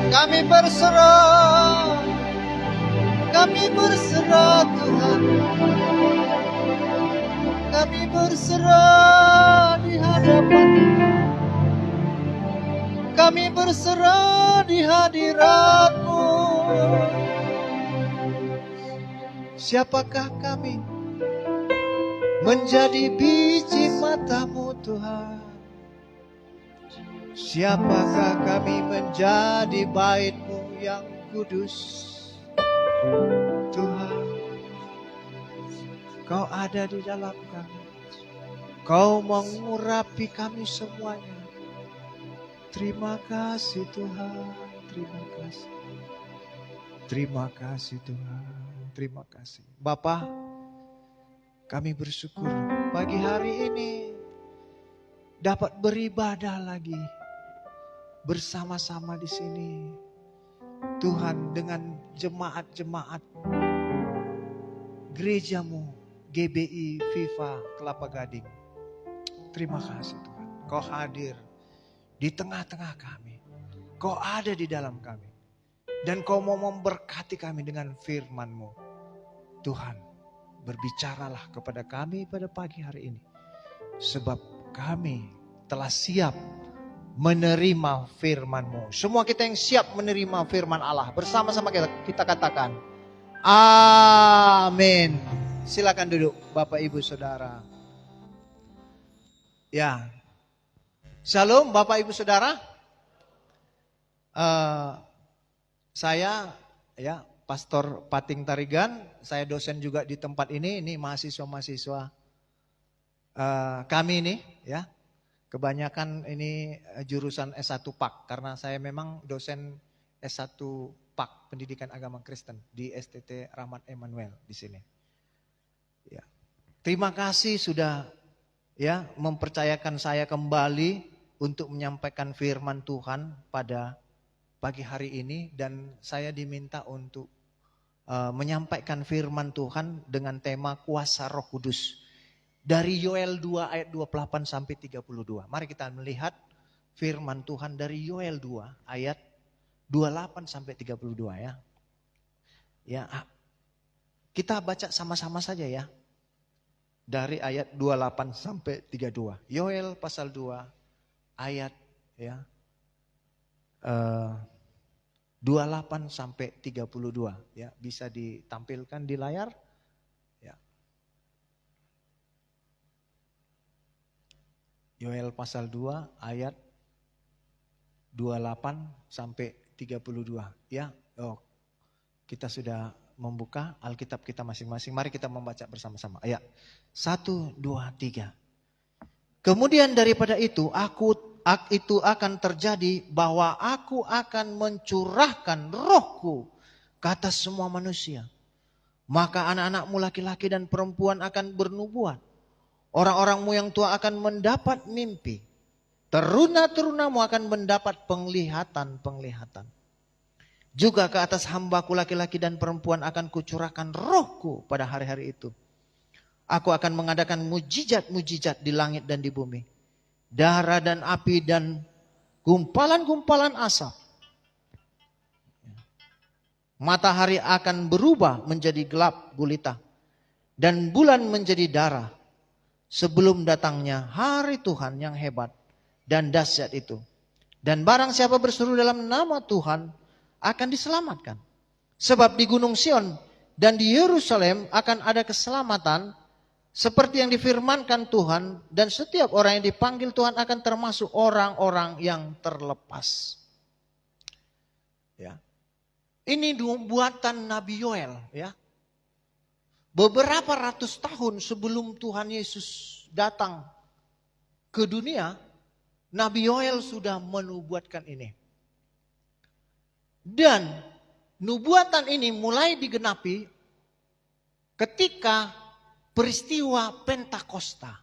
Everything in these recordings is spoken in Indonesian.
Kami berserah, kami berserah Tuhan. Kami berserah di hadapan, kami berserah di hadirat-Mu. Siapakah kami menjadi biji mata-Mu Tuhan? Siapakah kami menjadi bait-Mu yang kudus? Tuhan, Kau ada di dalam kami. Kau mengurapi kami semuanya. Terima kasih Tuhan, terima kasih. Terima kasih Tuhan, terima kasih. Bapa, kami bersyukur pagi hari ini dapat beribadah lagi bersama-sama di sini. Tuhan, dengan jemaat-jemaat gereja-Mu GBI Viva Kelapa Gading. Terima kasih Tuhan, Kau hadir di tengah-tengah kami. Kau ada di dalam kami. Dan Kau mau memberkati kami dengan firman-Mu. Tuhan, berbicaralah kepada kami pada pagi hari ini. Sebab kami telah siap menerima firman-Mu. Semua kita yang siap menerima firman Allah, bersama-sama kita katakan, amin. Silakan duduk Bapak Ibu Saudara. Ya, Shalom Bapak Ibu Saudara. Saya ya Pastor Pating Tarigan. Saya dosen juga di tempat ini. Ini mahasiswa-mahasiswa kami ini ya. Kebanyakan ini jurusan S1 PAK. Karena saya memang dosen S1 PAK Pendidikan Agama Kristen di STT Rahmat Emmanuel di sini. Ya. Terima kasih sudah ya mempercayakan saya kembali untuk menyampaikan firman Tuhan pada pagi hari ini, dan saya diminta untuk menyampaikan firman Tuhan dengan tema kuasa Roh Kudus dari Yoel 2 ayat 28 sampai 32. Mari kita melihat firman Tuhan dari Yoel 2 ayat 28 sampai 32 ya. Ya, kita baca sama-sama saja ya. Dari ayat 28 sampai 32. Yoel pasal 2 ayat ya 28 sampai 32 ya, bisa ditampilkan di layar ya. Yoel pasal 2 ayat 28 sampai 32 ya. Oh, kita sudah membuka Alkitab kita masing-masing. Mari kita membaca bersama-sama. Ayat 1, 2, 3. Kemudian daripada itu akan terjadi bahwa aku akan mencurahkan rohku ke atas semua manusia. Maka anak-anakmu laki-laki dan perempuan akan bernubuat. Orang-orangmu yang tua akan mendapat mimpi. Teruna-terunamu akan mendapat penglihatan-penglihatan. Juga ke atas hambaku laki-laki dan perempuan akan kucurahkan rohku pada hari-hari itu. Aku akan mengadakan mujizat-mujizat di langit dan di bumi. Darah dan api dan gumpalan-gumpalan asap. Matahari akan berubah menjadi gelap gulita. Dan bulan menjadi darah. Sebelum datangnya hari Tuhan yang hebat dan dahsyat itu. Dan barang siapa berseru dalam nama Tuhan akan diselamatkan. Sebab di Gunung Sion dan di Yerusalem akan ada keselamatan seperti yang difirmankan Tuhan, dan setiap orang yang dipanggil Tuhan akan termasuk orang-orang yang terlepas. Ya. Ini buatan Nabi Yoel ya. Beberapa ratus tahun sebelum Tuhan Yesus datang ke dunia, Nabi Yoel sudah menubuatkan ini. Dan nubuatan ini mulai digenapi ketika peristiwa Pentakosta.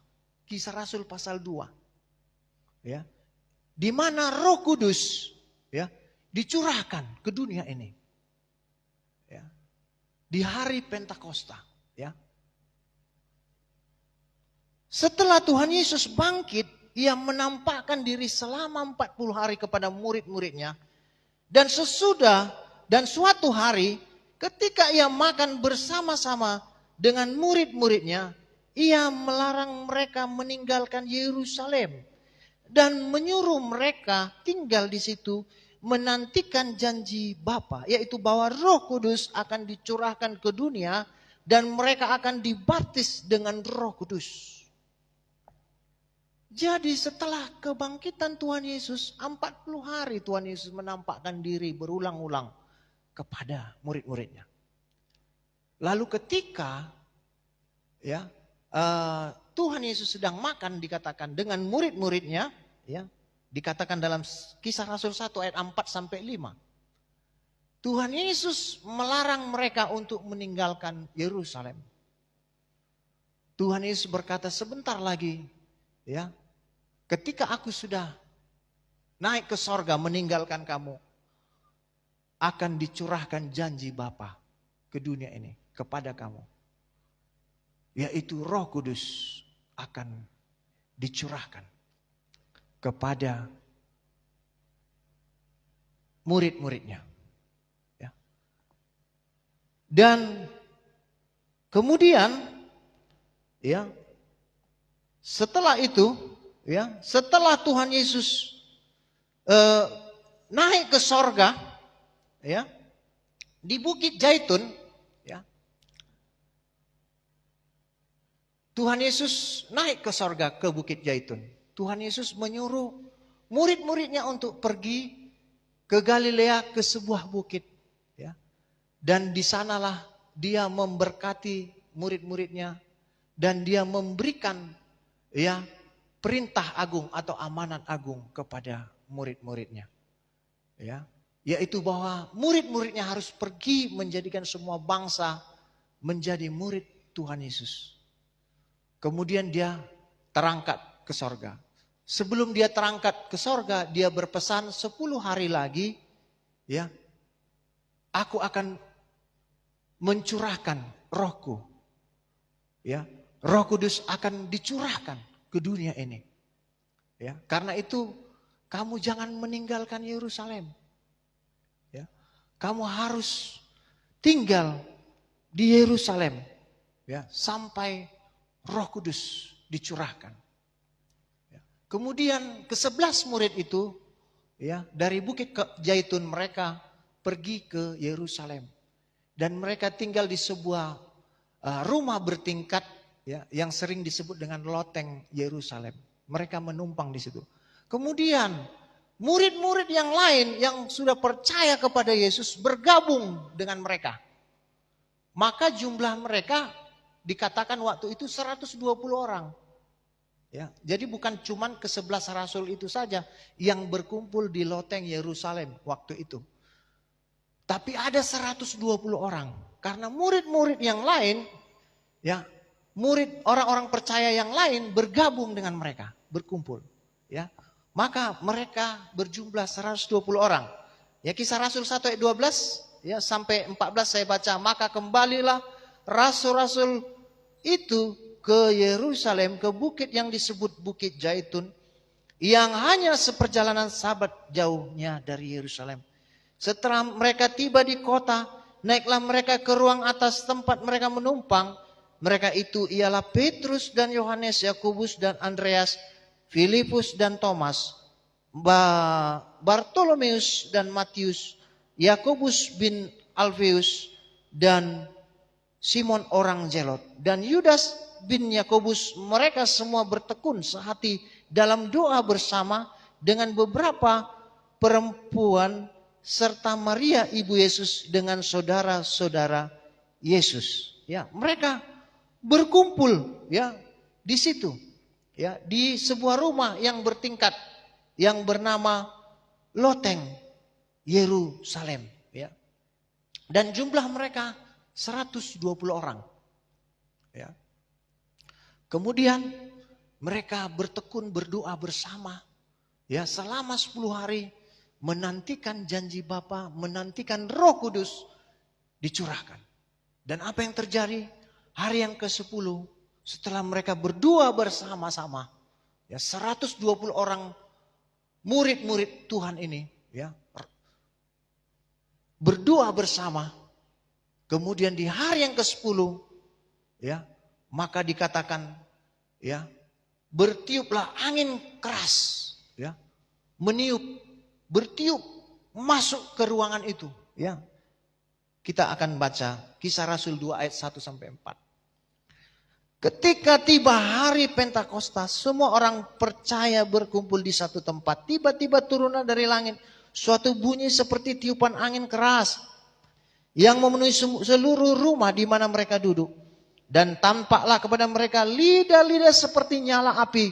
Kisah Rasul pasal 2. Ya. Di mana Roh Kudus ya dicurahkan ke dunia ini. Ya. Di hari Pentakosta, ya. Setelah Tuhan Yesus bangkit, ia menampakkan diri selama 40 hari kepada murid-muridnya. Dan sesudah dan suatu hari ketika ia makan bersama-sama dengan murid-muridnya, ia melarang mereka meninggalkan Yerusalem dan menyuruh mereka tinggal di situ menantikan janji Bapa, yaitu bahwa Roh Kudus akan dicurahkan ke dunia dan mereka akan dibaptis dengan Roh Kudus. Jadi setelah kebangkitan Tuhan Yesus, 40 hari Tuhan Yesus menampakkan diri berulang-ulang kepada murid-muridnya. Lalu ketika ya Tuhan Yesus sedang makan dikatakan dengan murid-muridnya, ya, dikatakan dalam Kisah Rasul 1 ayat 4 sampai 5. Tuhan Yesus melarang mereka untuk meninggalkan Yerusalem. Tuhan Yesus berkata, sebentar lagi, ya, ketika aku sudah naik ke sorga meninggalkan kamu, akan dicurahkan janji Bapa ke dunia ini kepada kamu. Yaitu Roh Kudus akan dicurahkan kepada murid-muridnya. Ya. Dan kemudian, ya, setelah itu, ya, setelah Tuhan Yesus naik ke sorga, ya, di Bukit Zaitun, ya, Tuhan Yesus naik ke sorga ke Bukit Zaitun. Tuhan Yesus menyuruh murid-muridnya untuk pergi ke Galilea ke sebuah bukit, ya, dan di sanalah dia memberkati murid-muridnya dan dia memberikan, ya, perintah agung atau amanat agung kepada murid-muridnya, ya, yaitu bahwa murid-muridnya harus pergi menjadikan semua bangsa menjadi murid Tuhan Yesus. Kemudian dia terangkat ke sorga. Sebelum dia terangkat ke sorga, dia berpesan 10 hari lagi, ya, aku akan mencurahkan Rohku, ya, Roh Kudus akan dicurahkan ke dunia ini, ya. Karena itu kamu jangan meninggalkan Yerusalem, ya. Kamu harus tinggal di Yerusalem, ya, sampai Roh Kudus dicurahkan. Ya. Kemudian ke-11 murid itu, ya, dari Bukit Zaitun mereka pergi ke Yerusalem dan mereka tinggal di sebuah rumah bertingkat, ya, yang sering disebut dengan loteng Yerusalem. Mereka menumpang di situ. Kemudian murid-murid yang lain yang sudah percaya kepada Yesus bergabung dengan mereka. Maka jumlah mereka dikatakan waktu itu 120 orang. Ya, jadi bukan cuman ke-11 rasul itu saja yang berkumpul di loteng Yerusalem waktu itu. Tapi ada 120 orang. Karena murid-murid yang lain, ya, murid orang-orang percaya yang lain bergabung dengan mereka, berkumpul, ya. Maka mereka berjumlah 120 orang. Ya, Kisah Rasul 1 ayat 12, ya, sampai 14 saya baca, maka kembalilah rasul-rasul itu ke Yerusalem, ke bukit yang disebut Bukit Zaitun, yang hanya seperjalanan sabat jauhnya dari Yerusalem. Setelah mereka tiba di kota, naiklah mereka ke ruang atas tempat mereka menumpang. Mereka itu ialah Petrus dan Yohanes, Yakobus dan Andreas, Filipus dan Thomas, Bartolomeus dan Matius, Yakobus bin Alfeus dan Simon orang Zelot, dan Yudas bin Yakobus. Mereka semua bertekun sehati dalam doa bersama dengan beberapa perempuan serta Maria ibu Yesus dengan saudara-saudara Yesus. Ya, mereka berkumpul, ya, di situ, ya, di sebuah rumah yang bertingkat yang bernama loteng Yerusalem. Dan jumlah mereka 120 orang. Ya. Kemudian mereka bertekun berdoa bersama. Ya, selama 10 hari menantikan janji Bapa, menantikan Roh Kudus dicurahkan. Dan apa yang terjadi? Hari yang ke-10 setelah mereka berdoa bersama-sama, ya 120 orang murid-murid Tuhan ini, ya berdoa bersama. Kemudian di hari yang ke-10, ya maka dikatakan, ya bertiuplah angin keras, ya meniup, bertiup masuk ke ruangan itu, ya. Kita akan baca Kisah Rasul 2 ayat 1 sampai 4. Ketika tiba hari Pentakosta, semua orang percaya berkumpul di satu tempat. Tiba-tiba turunlah dari langit suatu bunyi seperti tiupan angin keras yang memenuhi seluruh rumah di mana mereka duduk. Dan tampaklah kepada mereka lidah-lidah seperti nyala api,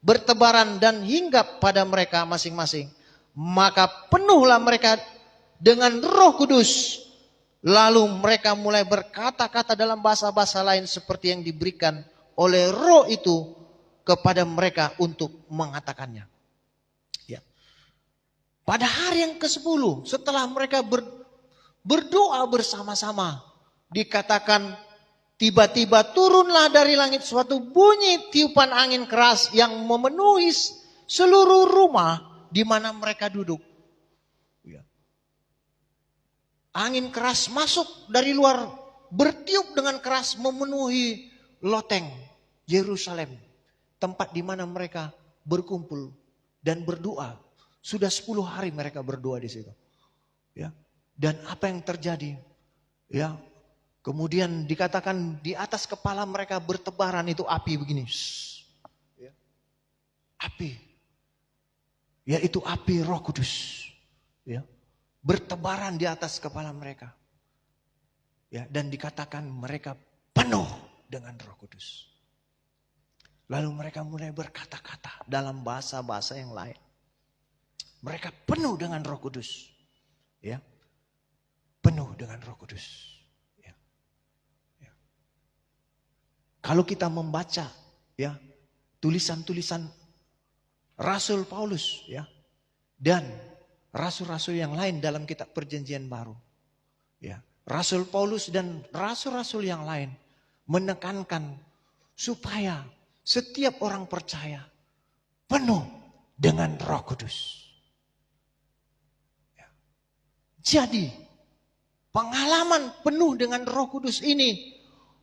bertebaran dan hinggap pada mereka masing-masing. Maka penuhlah mereka dengan Roh Kudus. Lalu mereka mulai berkata-kata dalam bahasa-bahasa lain seperti yang diberikan oleh Roh itu kepada mereka untuk mengatakannya. Ya. Pada hari yang ke-10 setelah mereka berdoa bersama-sama, dikatakan tiba-tiba turunlah dari langit suatu bunyi tiupan angin keras yang memenuhi seluruh rumah di mana mereka duduk. Angin keras masuk dari luar, bertiup dengan keras memenuhi loteng Yerusalem, tempat di mana mereka berkumpul dan berdoa. Sudah 10 hari mereka berdoa di situ. Ya. Dan apa yang terjadi? Ya. Kemudian dikatakan di atas kepala mereka bertebaran itu api begini. Ya. Api. Yaitu api Roh Kudus. Ya. Bertebaran di atas kepala mereka. Ya, dan dikatakan mereka penuh dengan Roh Kudus. Lalu mereka mulai berkata-kata dalam bahasa-bahasa yang lain. Mereka penuh dengan Roh Kudus. Ya. Penuh dengan Roh Kudus. Ya. Ya. Kalau kita membaca, ya, tulisan-tulisan Rasul Paulus, ya, dan rasul-rasul yang lain dalam kitab Perjanjian Baru, ya, Rasul Paulus dan rasul-rasul yang lain menekankan supaya setiap orang percaya penuh dengan Roh Kudus. Ya. Jadi pengalaman penuh dengan Roh Kudus ini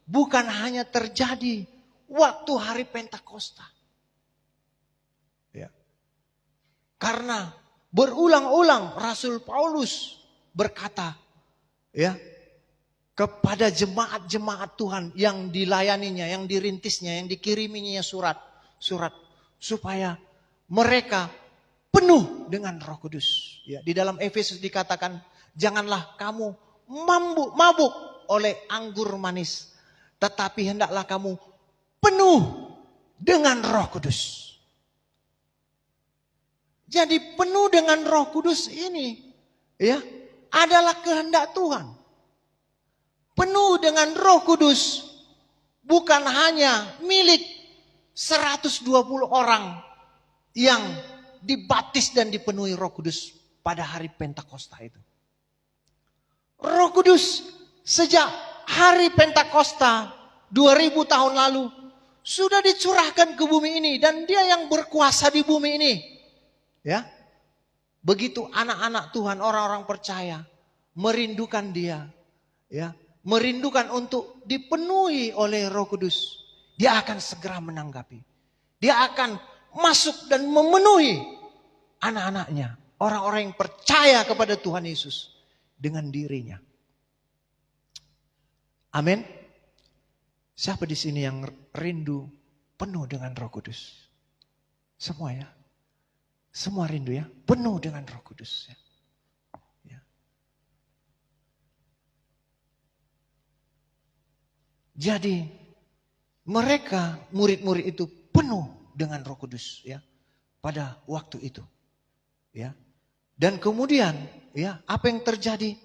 bukan hanya terjadi waktu hari Pentakosta. Ya. Karena berulang-ulang Rasul Paulus berkata, ya, kepada jemaat-jemaat Tuhan yang dilayaninya, yang dirintisnya, yang dikiriminya surat supaya mereka penuh dengan Roh Kudus. Ya, di dalam Efesus dikatakan, janganlah kamu mabuk oleh anggur manis, tetapi hendaklah kamu penuh dengan Roh Kudus. Jadi penuh dengan Roh Kudus ini, ya, adalah kehendak Tuhan. Penuh dengan Roh Kudus bukan hanya milik 120 orang yang dibaptis dan dipenuhi Roh Kudus pada hari Pentakosta itu. Roh Kudus sejak hari Pentakosta 2000 tahun lalu sudah dicurahkan ke bumi ini dan dia yang berkuasa di bumi ini. Ya, begitu anak-anak Tuhan, orang-orang percaya merindukan Dia, ya, merindukan untuk dipenuhi oleh Roh Kudus, Dia akan segera menanggapi. Dia akan masuk dan memenuhi anak-anaknya, orang-orang yang percaya kepada Tuhan Yesus dengan dirinya. Amin. Siapa di sini yang rindu penuh dengan Roh Kudus? Semua, ya. Semua rindu, ya, penuh dengan Roh Kudus. Ya. Ya. Jadi mereka murid-murid itu penuh dengan Roh Kudus, ya, pada waktu itu, ya. Dan kemudian, ya, apa yang terjadi?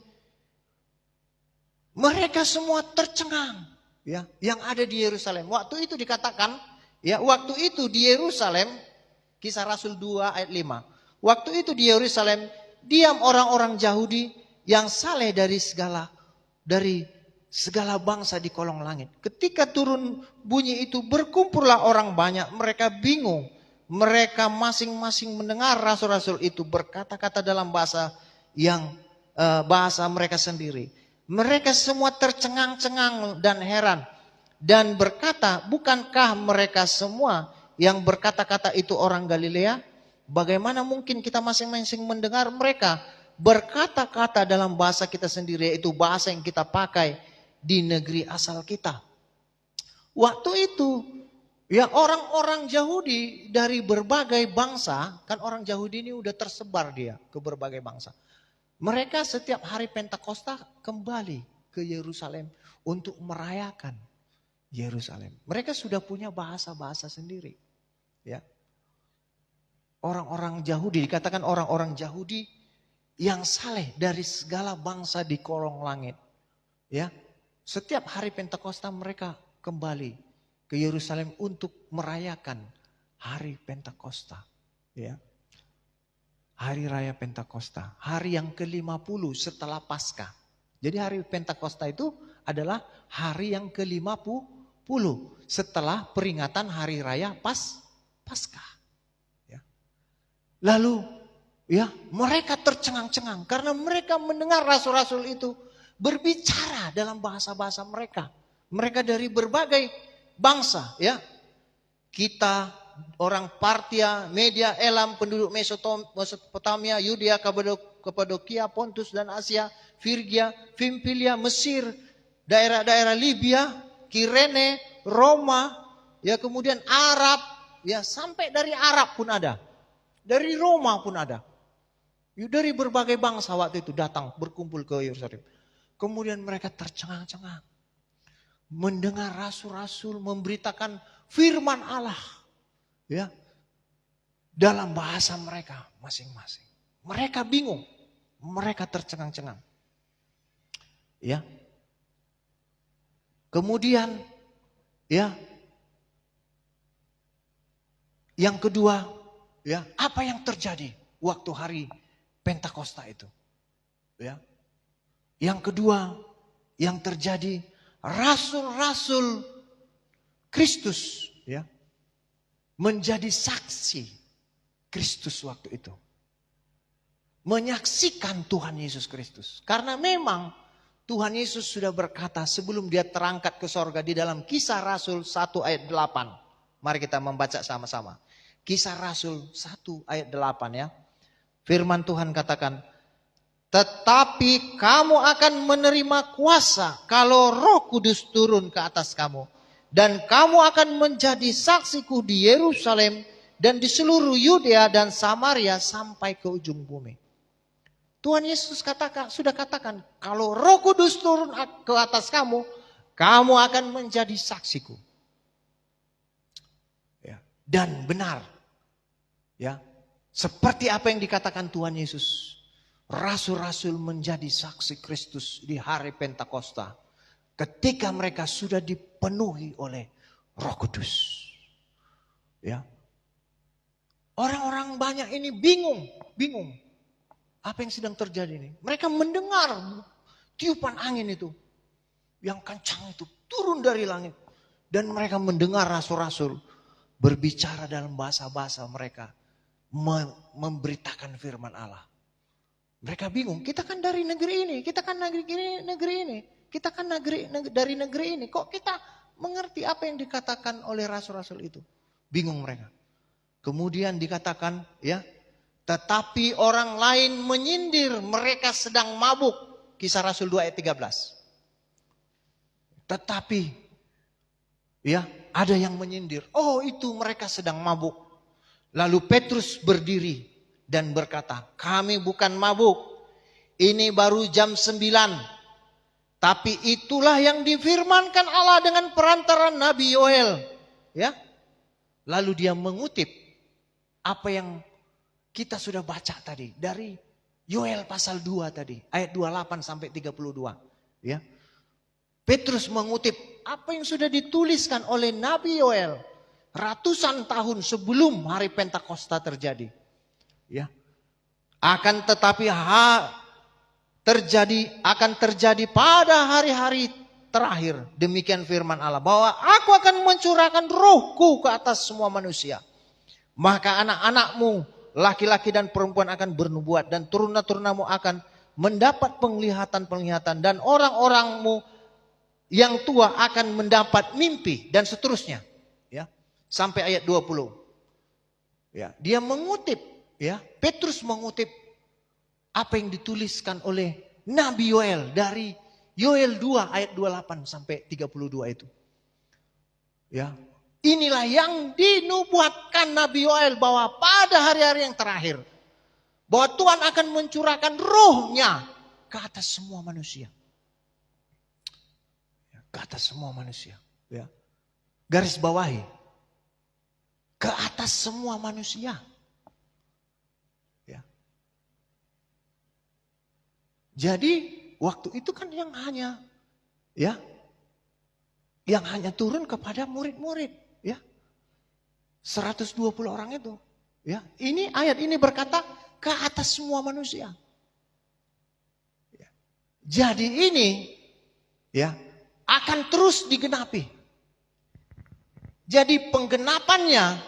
Mereka semua tercengang, ya, yang ada di Yerusalem. Waktu itu dikatakan, ya, waktu itu di Yerusalem, Kisah Rasul 2 ayat 5. Waktu itu di Yerusalem diam orang-orang Yahudi yang saleh dari segala bangsa di kolong langit. Ketika turun bunyi itu, berkumpullah orang banyak, mereka bingung. Mereka masing-masing mendengar rasul-rasul itu berkata-kata dalam bahasa bahasa mereka sendiri. Mereka semua tercengang-cengang dan heran dan berkata, bukankah mereka semua yang berkata-kata itu orang Galilea? Bagaimana mungkin kita masing-masing mendengar mereka berkata-kata dalam bahasa kita sendiri, yaitu bahasa yang kita pakai di negeri asal kita. Waktu itu, ya, orang-orang Yahudi dari berbagai bangsa, kan orang Yahudi ini udah tersebar dia ke berbagai bangsa. Mereka setiap hari Pentakosta kembali ke Yerusalem untuk merayakan Yerusalem. Mereka sudah punya bahasa-bahasa sendiri. Ya. Orang-orang Yahudi, dikatakan orang-orang Yahudi yang saleh dari segala bangsa di kolong langit. Ya. Setiap hari Pentakosta mereka kembali ke Yerusalem untuk merayakan hari Pentakosta. Ya. Hari Raya Pentakosta, hari yang ke-50 setelah Paskah. Jadi hari Pentakosta itu adalah hari yang ke-50 setelah peringatan Hari Raya Paskah. Ya. Lalu, ya, mereka tercengang-cengang karena mereka mendengar rasul-rasul itu berbicara dalam bahasa-bahasa mereka. Mereka dari berbagai bangsa, ya. Kita orang Partia, Media, Elam, penduduk Mesopotamia, Yudea, Kapadokia, Pontus dan Asia, Firgia, Pamfilia, Mesir, daerah-daerah Libya, Kirene, Roma, ya, kemudian Arab, ya, sampai dari Arab pun ada. Dari Roma pun ada. Ya, dari berbagai bangsa waktu itu datang berkumpul ke Yerusalem. Kemudian mereka tercengang-cengang mendengar rasul-rasul memberitakan firman Allah, ya, dalam bahasa mereka masing-masing. Mereka bingung, mereka tercengang-cengang. Ya. Kemudian, ya, yang kedua, ya, apa yang terjadi waktu hari Pentakosta itu? Ya. Yang kedua, yang terjadi, rasul-rasul Kristus, ya, menjadi saksi Kristus waktu itu. Menyaksikan Tuhan Yesus Kristus. Karena memang Tuhan Yesus sudah berkata sebelum dia terangkat ke sorga di dalam Kisah Rasul 1 ayat 8. Mari kita membaca sama-sama. Kisah Rasul 1 ayat 8, ya. Firman Tuhan katakan, tetapi kamu akan menerima kuasa kalau Roh Kudus turun ke atas kamu. Dan kamu akan menjadi saksiku di Yerusalem dan di seluruh Yudea dan Samaria sampai ke ujung bumi. Tuhan Yesus sudah katakan, kalau Roh Kudus turun ke atas kamu, kamu akan menjadi saksiku. Ya, dan benar, ya, seperti apa yang dikatakan Tuhan Yesus. Rasul-rasul menjadi saksi Kristus di hari Pentakosta. Ketika mereka sudah dipenuhi oleh Roh Kudus. Ya. Orang-orang banyak ini bingung. Apa yang sedang terjadi ini? Mereka mendengar tiupan angin itu. Yang kencang itu turun dari langit. Dan mereka mendengar rasul-rasul berbicara dalam bahasa-bahasa mereka. Memberitakan firman Allah. Mereka bingung, kita kan dari negeri ini, kita kan negeri ini. Kita kan dari negeri ini, kok kita mengerti apa yang dikatakan oleh rasul-rasul itu? Bingung mereka. Kemudian dikatakan, ya, tetapi orang lain menyindir mereka sedang mabuk. Kisah Rasul 2 ayat 13. Tetapi, ya, ada yang menyindir. Oh, itu mereka sedang mabuk. Lalu Petrus berdiri dan berkata, kami bukan mabuk. Ini baru jam 9. Tapi itulah yang difirmankan Allah dengan perantaran Nabi Yoel. Ya. Lalu dia mengutip apa yang kita sudah baca tadi. Dari Yoel pasal 2 tadi. Ayat 28 sampai 32. Ya. Petrus mengutip apa yang sudah dituliskan oleh Nabi Yoel ratusan tahun sebelum hari Pentakosta terjadi. Ya. Akan tetapi akan terjadi pada hari-hari terakhir. Demikian firman Allah, bahwa aku akan mencurahkan rohku ke atas semua manusia. Maka anak-anakmu laki-laki dan perempuan akan bernubuat, dan turun-turunamu akan mendapat penglihatan-penglihatan, dan orang-orangmu yang tua akan mendapat mimpi, dan seterusnya. Ya, sampai ayat 20. Ya, dia mengutip, ya, Petrus mengutip apa yang dituliskan oleh Nabi Yoel dari Yoel 2 ayat 28 sampai 32 itu. Ya. Inilah yang dinubuatkan Nabi Yoel, bahwa pada hari-hari yang terakhir, bahwa Tuhan akan mencurahkan rohnya ke atas semua manusia. Ke atas semua manusia. Ya. Garis bawahi. Ke atas semua manusia. Ya. Jadi waktu itu kan yang hanya turun kepada murid-murid, ya. 120 orang itu, ya. Ini ayat ini berkata ke atas semua manusia. Ya. Jadi ini, ya, akan terus digenapi. Jadi penggenapannya,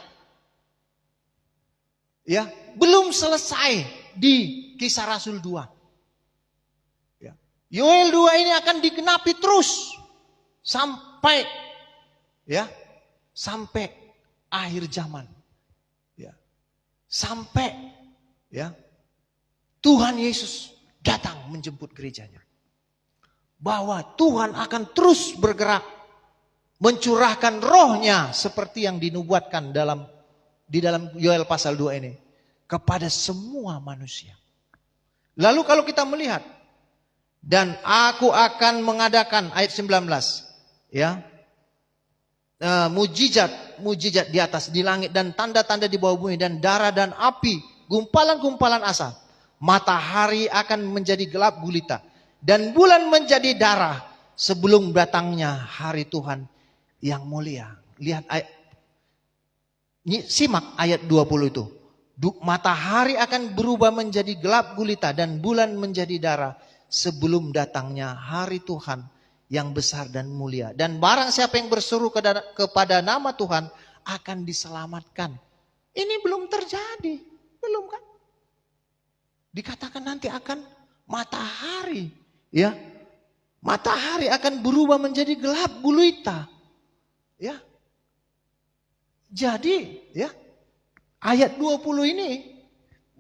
ya, belum selesai di Kisah Rasul 2. Ya. Yoel 2 ini akan digenapi terus sampai, ya, sampai akhir zaman. Ya. Sampai, ya, Tuhan Yesus datang menjemput gerejanya. Bahwa Tuhan akan terus bergerak mencurahkan rohnya seperti yang dinubuatkan di dalam Yoel pasal 2 ini kepada semua manusia. Lalu kalau kita melihat, dan aku akan mengadakan ayat 19, ya, mujizat di atas di langit, dan tanda-tanda di bawah bumi, dan darah dan api, gumpalan-gumpalan asap. Matahari akan menjadi gelap gulita, dan bulan menjadi darah sebelum datangnya hari Tuhan yang mulia. Lihat ayat, simak ayat 20 itu. Matahari akan berubah menjadi gelap gulita, dan bulan menjadi darah sebelum datangnya hari Tuhan yang besar dan mulia. Dan barang siapa yang berseru kepada nama Tuhan akan diselamatkan. Ini belum terjadi, belum kan? Dikatakan nanti akan matahari, ya, matahari akan berubah menjadi gelap gulita, ya. Jadi, ya, ayat 20 ini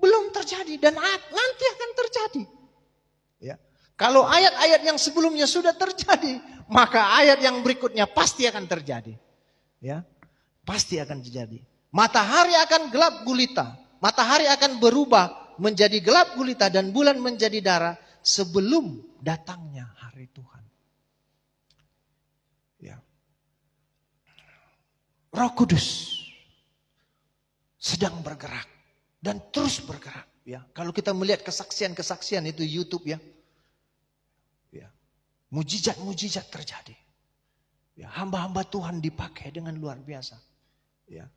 belum terjadi dan nanti akan terjadi. Ya. Kalau ayat-ayat yang sebelumnya sudah terjadi, maka ayat yang berikutnya pasti akan terjadi. Ya, pasti akan terjadi. Matahari akan gelap gulita, matahari akan berubah menjadi gelap gulita, dan bulan menjadi darah sebelum datangnya hari Tuhan. Ya. Roh Kudus sedang bergerak dan terus bergerak. Ya, kalau kita melihat kesaksian-kesaksian itu YouTube, ya, ya, mujizat-mujizat terjadi. Ya, hamba-hamba Tuhan dipakai dengan luar biasa. Ya.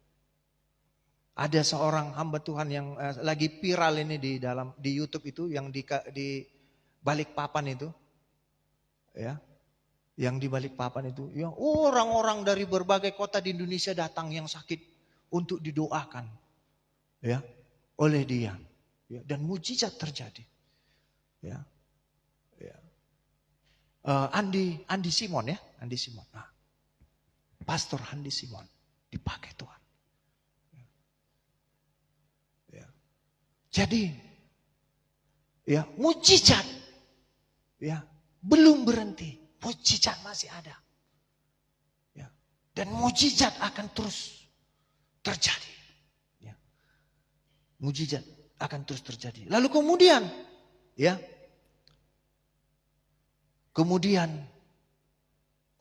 Ada seorang hamba Tuhan yang lagi viral ini di YouTube itu, yang di Balikpapan itu, ya, yang di Balikpapan itu, ya, orang-orang dari berbagai kota di Indonesia datang yang sakit untuk didoakan, ya, oleh dia, ya, dan mujizat terjadi, ya, ya. Andi Simon, ya, Andi Simon, nah, Pastor Andi Simon dipakai Tuhan. Jadi, ya, mujizat, ya, belum berhenti, mujizat masih ada, ya, dan mujizat akan terus terjadi, ya, mujizat akan terus terjadi. Lalu kemudian, ya, kemudian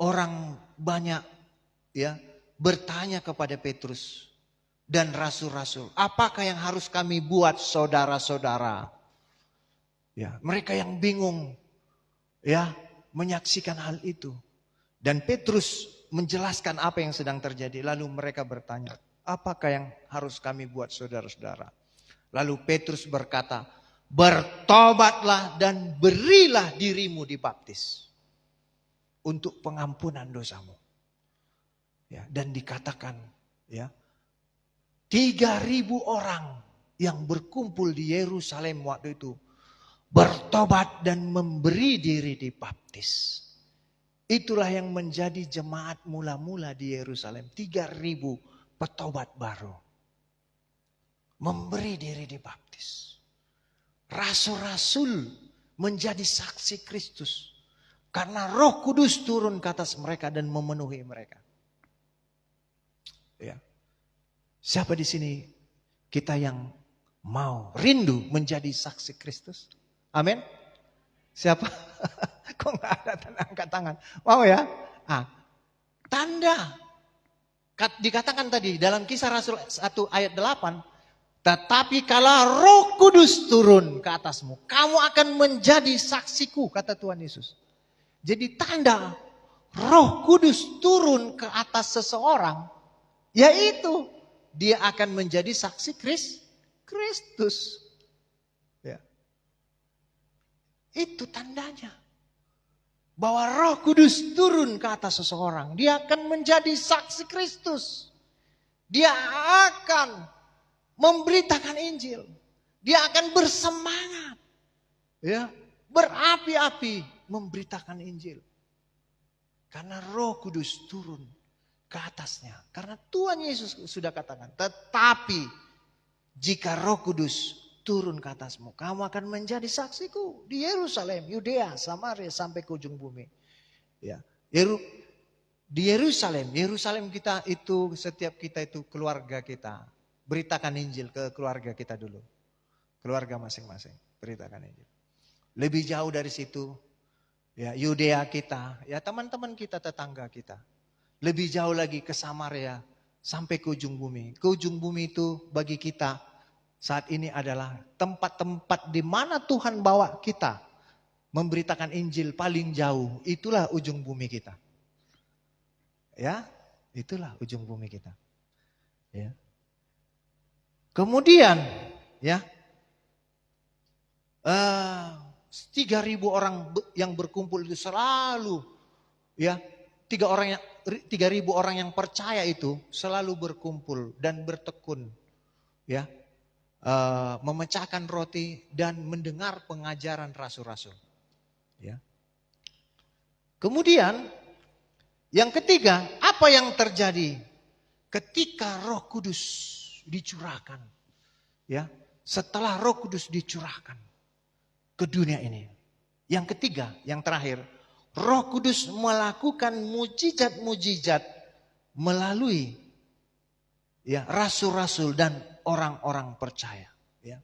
orang banyak, ya, bertanya kepada Petrus dan rasul-rasul, apakah yang harus kami buat, saudara-saudara? Ya, mereka yang bingung, ya, menyaksikan hal itu. Dan Petrus menjelaskan apa yang sedang terjadi. Lalu mereka bertanya, apakah yang harus kami buat saudara-saudara? Lalu Petrus berkata, bertobatlah dan berilah dirimu dibaptis untuk pengampunan dosamu. Ya, dan dikatakan, ya, 3.000 orang yang berkumpul di Yerusalem waktu itu bertobat dan memberi diri dibaptis. Itulah yang menjadi jemaat mula-mula di Yerusalem. 3.000 petobat baru. Memberi diri dibaptis. Rasul-rasul menjadi saksi Kristus. Karena Roh Kudus turun ke atas mereka dan memenuhi mereka. Ya. Siapa di sini kita yang mau rindu menjadi saksi Kristus? Amin. Siapa? Kok nggak ada tanda angkat tangan? Mau ya? Tanda. Dikatakan tadi dalam Kisah Rasul 1 ayat 8. Tetapi kalau Roh Kudus turun ke atasmu, kamu akan menjadi saksiku, kata Tuhan Yesus. Jadi tanda Roh Kudus turun ke atas seseorang, yaitu dia akan menjadi saksi Kristus. Ya. Itu tandanya. Bahwa Roh Kudus turun ke atas seseorang. Dia akan menjadi saksi Kristus. Dia akan memberitakan Injil. Dia akan bersemangat. Ya, berapi-api memberitakan Injil. Karena Roh Kudus turun ke atasnya. Karena Tuhan Yesus sudah katakan. Tetapi jika Roh Kudus turun ke atasmu, kamu akan menjadi saksiku di Yerusalem, Yudea, Samaria sampai ke ujung bumi. Ya, di Yerusalem kita itu, setiap kita itu keluarga kita. Beritakan Injil ke keluarga kita dulu. Keluarga masing-masing, beritakan Injil. Lebih jauh dari situ, ya Yudea kita, ya teman-teman kita, tetangga kita. Lebih jauh lagi ke Samaria sampai ke ujung bumi. Ke ujung bumi itu bagi kita saat ini adalah tempat-tempat di mana Tuhan bawa kita memberitakan Injil paling jauh. Itulah ujung bumi kita. Ya, itulah ujung bumi kita. Ya. Kemudian, ya, 3.000 orang yang berkumpul itu selalu, ya, 3.000 orang yang percaya itu selalu berkumpul dan bertekun, ya. Memecahkan roti dan mendengar pengajaran rasul-rasul. Ya. Kemudian yang ketiga, apa yang terjadi ketika Roh Kudus dicurahkan? Ya, setelah Roh Kudus dicurahkan ke dunia ini. Yang ketiga, yang terakhir, Roh Kudus melakukan mujizat-mujizat melalui, ya, rasul-rasul dan orang-orang percaya. Ya.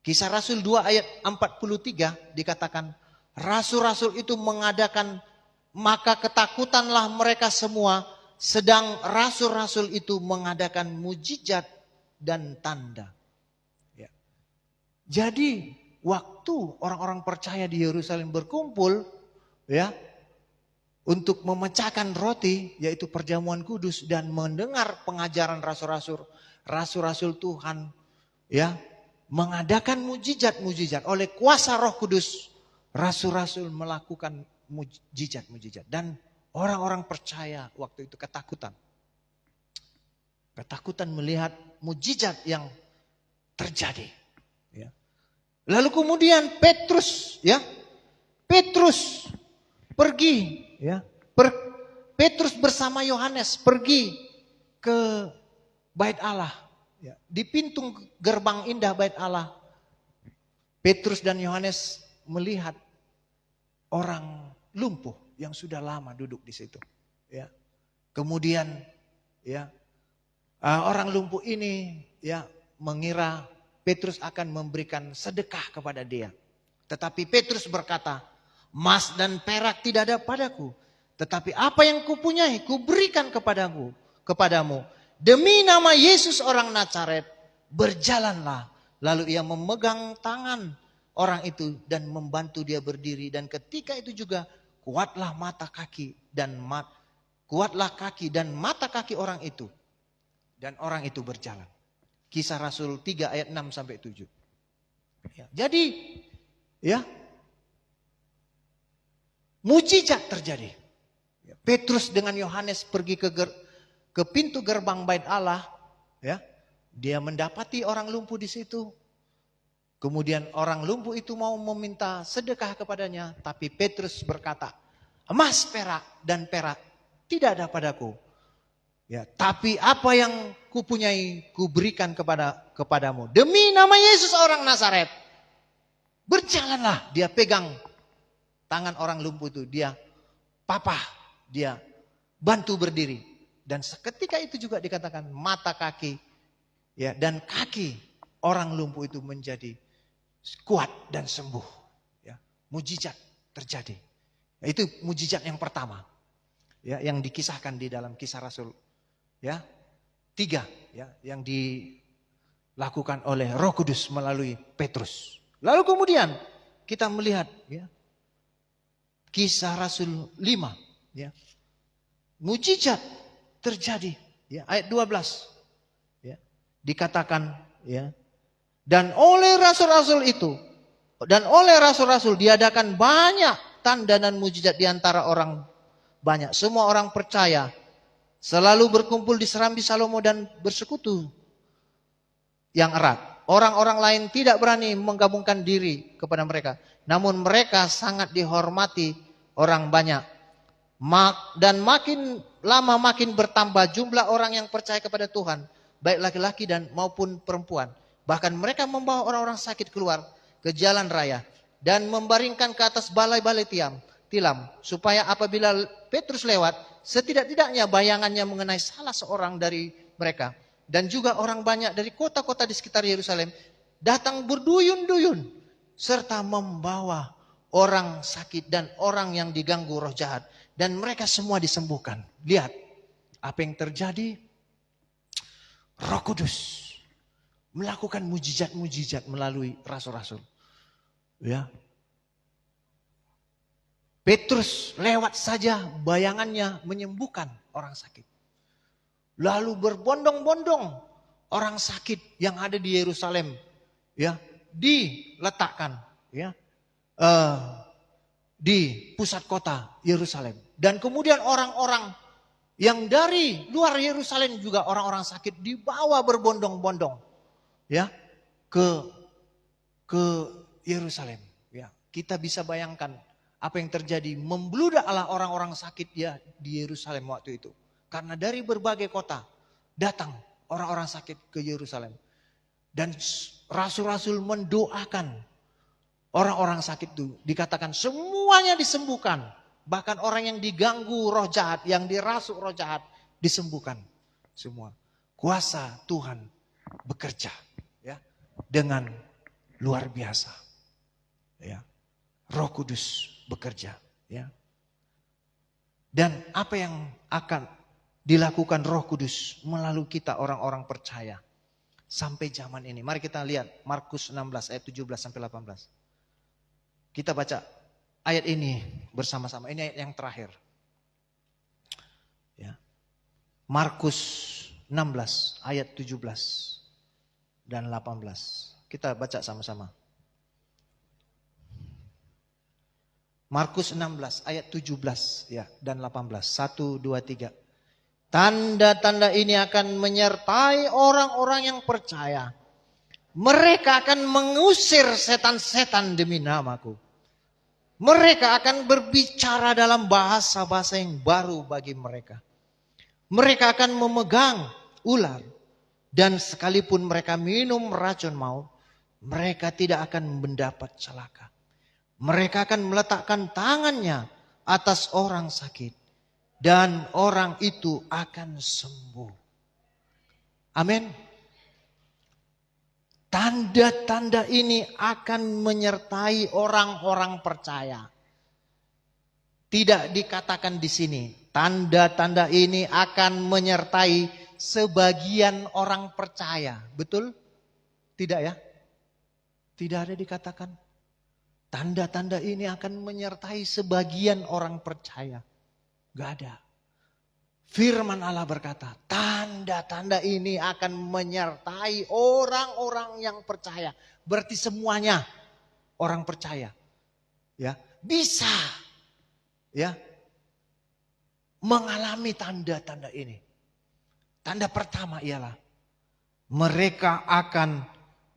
Kisah Rasul 2 ayat 43 dikatakan, rasul-rasul itu mengadakan, maka ketakutanlah mereka semua, sedang rasul-rasul itu mengadakan mujizat dan tanda. Ya. Jadi waktu orang-orang percaya di Yerusalem berkumpul, ya, untuk memecahkan roti, yaitu perjamuan kudus, dan mendengar pengajaran rasul-rasul Tuhan, ya, mengadakan mujizat-mujizat oleh kuasa Roh Kudus. Rasul-rasul melakukan mujizat-mujizat dan orang-orang percaya waktu itu ketakutan melihat mujizat yang terjadi. Ya. Lalu kemudian Petrus pergi, ya, Petrus bersama Yohanes pergi ke Bait Allah, ya. Di pintu gerbang indah Bait Allah, Petrus dan Yohanes melihat orang lumpuh yang sudah lama duduk di situ. Ya. Kemudian, ya, orang lumpuh ini, ya, mengira Petrus akan memberikan sedekah kepada dia. Tetapi Petrus berkata, emas dan perak tidak ada padaku, tetapi apa yang kupunyai kuberikan kepadamu. Demi nama Yesus orang Nazaret, berjalanlah. Lalu ia memegang tangan orang itu dan membantu dia berdiri. Dan ketika itu juga kuatlah kaki dan mata kaki orang itu. Dan orang itu berjalan. Kisah Rasul 3 ayat 6 sampai 7. Ya, jadi ya mujizat terjadi. Petrus dengan Yohanes pergi ke pintu gerbang bait Allah, ya. Dia mendapati orang lumpuh di situ. Kemudian orang lumpuh itu mau meminta sedekah kepadanya, tapi Petrus berkata, emas, perak dan perak tidak ada padaku. Ya, tapi apa yang kupunyai kuberikan kepadamu. Demi nama Yesus orang Nazaret. Berjalanlah, dia pegang tangan orang lumpuh itu, dia bantu berdiri. Dan seketika itu juga dikatakan mata kaki, ya, dan kaki orang lumpuh itu menjadi kuat dan sembuh. Ya, mujizat terjadi. Ya, itu mujizat yang pertama, ya, yang dikisahkan di dalam Kisah Rasul, ya, 3, ya, yang dilakukan oleh Roh Kudus melalui Petrus. Lalu kemudian kita melihat, ya, Kisah Rasul 5, ya, mujizat terjadi, ya, ayat 12, ya, dikatakan, ya, dan oleh rasul-rasul diadakan banyak tanda dan mujizat di antara orang banyak. Semua orang percaya, selalu berkumpul di serambi Salomo dan bersekutu yang erat. Orang-orang lain tidak berani menggabungkan diri kepada mereka. Namun mereka sangat dihormati orang banyak. Dan makin lama makin bertambah jumlah orang yang percaya kepada Tuhan. Baik laki-laki dan maupun perempuan. Bahkan mereka membawa orang-orang sakit keluar ke jalan raya. Dan membaringkan ke atas balai-balai tilam. Supaya apabila Petrus lewat, setidak-tidaknya bayangannya mengenai salah seorang dari mereka. Dan juga orang banyak dari kota-kota di sekitar Yerusalem datang berduyun-duyun serta membawa orang sakit dan orang yang diganggu roh jahat, dan mereka semua disembuhkan. Lihat apa yang terjadi. Roh Kudus melakukan mujizat-mujizat melalui rasul-rasul. Ya. Petrus lewat saja bayangannya menyembuhkan orang sakit. Lalu berbondong-bondong orang sakit yang ada di Yerusalem, ya, diletakkan, ya, di pusat kota Yerusalem. Dan kemudian orang-orang yang dari luar Yerusalem juga, orang-orang sakit dibawa berbondong-bondong, ya, ke Yerusalem. Ya, kita bisa bayangkan apa yang terjadi, membludaklah orang-orang sakit, ya, di Yerusalem waktu itu. Karena dari berbagai kota datang orang-orang sakit ke Yerusalem. Dan rasul-rasul mendoakan orang-orang sakit itu. Dikatakan semuanya disembuhkan. Bahkan orang yang diganggu roh jahat, yang dirasuk roh jahat, disembuhkan semua. Kuasa Tuhan bekerja, ya, dengan luar biasa. Ya. Roh Kudus bekerja, ya. Dan apa yang akan dilakukan Roh Kudus melalui kita orang-orang percaya sampai zaman ini. Mari kita lihat Markus 16 ayat 17 sampai 18. Kita baca ayat ini bersama-sama. Ini ayat yang terakhir. Ya. Markus 16 ayat 17 dan 18. Kita baca sama-sama. Markus 16 ayat 17, ya, dan 18. 1, 2, 3. Tanda-tanda ini akan menyertai orang-orang yang percaya. Mereka akan mengusir setan-setan demi namaku. Mereka akan berbicara dalam bahasa-bahasa yang baru bagi mereka. Mereka akan memegang ular. Dan sekalipun mereka minum racun maut, mereka tidak akan mendapat celaka. Mereka akan meletakkan tangannya atas orang sakit. Dan orang itu akan sembuh. Amin. Tanda-tanda ini akan menyertai orang-orang percaya. Tidak dikatakan di sini. Tanda-tanda ini akan menyertai sebagian orang percaya. Betul? Tidak ya? Tidak ada dikatakan. Tanda-tanda ini akan menyertai sebagian orang percaya. Gak ada. Firman Allah berkata, tanda-tanda ini akan menyertai orang-orang yang percaya. Berarti semuanya orang percaya. Ya, bisa ya mengalami tanda-tanda ini. Tanda pertama ialah mereka akan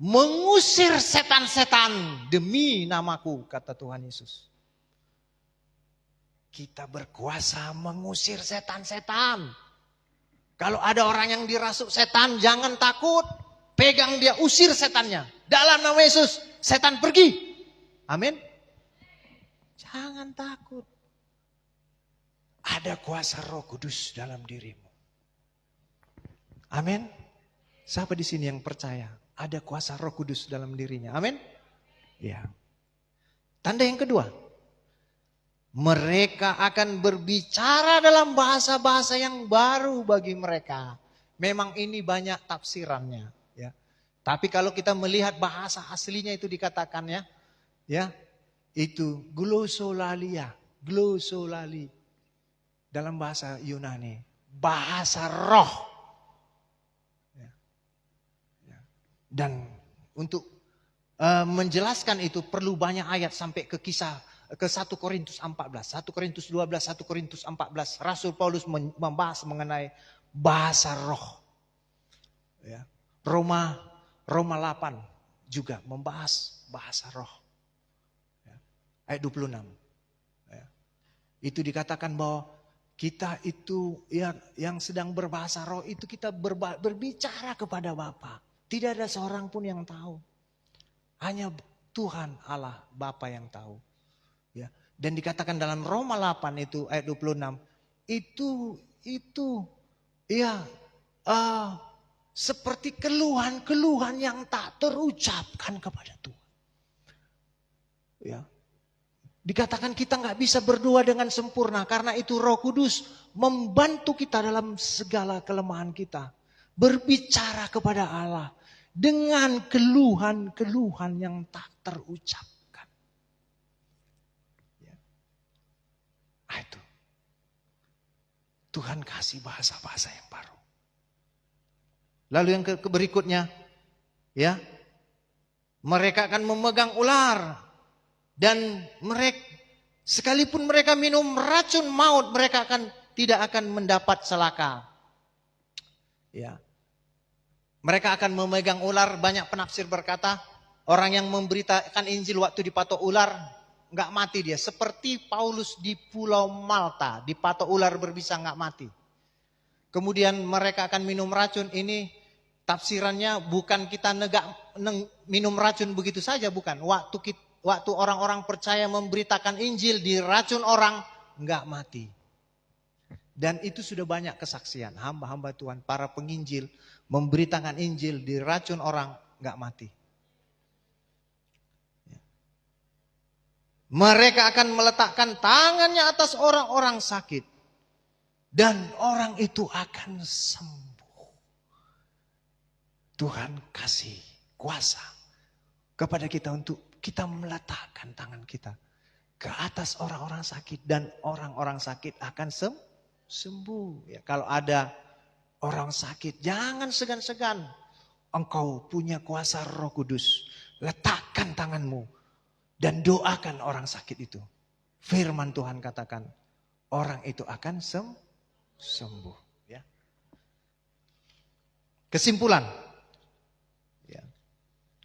mengusir setan-setan demi namaku, kata Tuhan Yesus. Kita berkuasa mengusir setan-setan. Kalau ada orang yang dirasuk setan, jangan takut. Pegang dia, usir setannya. Dalam nama Yesus, setan pergi. Amin. Jangan takut. Ada kuasa Roh Kudus dalam dirimu. Amin. Siapa di sini yang percaya ada kuasa Roh Kudus dalam dirinya? Amin. Ya. Tanda yang kedua. Mereka akan berbicara dalam bahasa-bahasa yang baru bagi mereka. Memang ini banyak tafsirannya, ya. Tapi kalau kita melihat bahasa aslinya itu dikatakan ya, itu glosolalia, glosolali dalam bahasa Yunani, bahasa roh. Ya. Ya. Dan untuk menjelaskan itu perlu banyak ayat sampai ke kisah. Ke 1 Korintus 14, 1 Korintus 12, 1 Korintus 14. Rasul Paulus membahas mengenai bahasa roh. Ya. Roma 8 juga membahas bahasa roh. Ya. Ayat 26. Ya. Itu dikatakan bahwa kita itu yang sedang berbahasa roh itu kita berbicara kepada Bapa. Tidak ada seorang pun yang tahu. Hanya Tuhan Allah Bapa yang tahu. Ya. Dan dikatakan dalam Roma 8 itu ayat 26 itu ya seperti keluhan-keluhan yang tak terucapkan kepada Tuhan. Ya. Dikatakan kita nggak bisa berdoa dengan sempurna karena itu Roh Kudus membantu kita dalam segala kelemahan kita. Berbicara kepada Allah dengan keluhan-keluhan yang tak terucap. Itu Tuhan kasih bahasa-bahasa yang baru. Lalu yang berikutnya, ya, mereka akan memegang ular dan mereka sekalipun mereka minum racun maut, mereka tidak akan mendapat celaka. Ya, mereka akan memegang ular. Banyak penafsir berkata orang yang memberitakan Injil waktu dipatok ular nggak mati dia, seperti Paulus di Pulau Malta, dipatok ular berbisa nggak mati. Kemudian mereka akan minum racun. Ini tafsirannya bukan kita minum racun begitu saja, bukan. Waktu orang-orang percaya memberitakan Injil diracun orang nggak mati. Dan itu sudah banyak kesaksian hamba-hamba Tuhan, para penginjil memberitakan Injil diracun orang nggak mati. Mereka akan meletakkan tangannya atas orang-orang sakit. Dan orang itu akan sembuh. Tuhan kasih kuasa kepada kita untuk kita meletakkan tangan kita ke atas orang-orang sakit. Dan orang-orang sakit akan sembuh. Ya, kalau ada orang sakit, jangan segan-segan. Engkau punya kuasa Roh Kudus. Letakkan tanganmu. Dan doakan orang sakit itu. Firman Tuhan katakan, orang itu akan sembuh. Ya. Kesimpulan. Ya.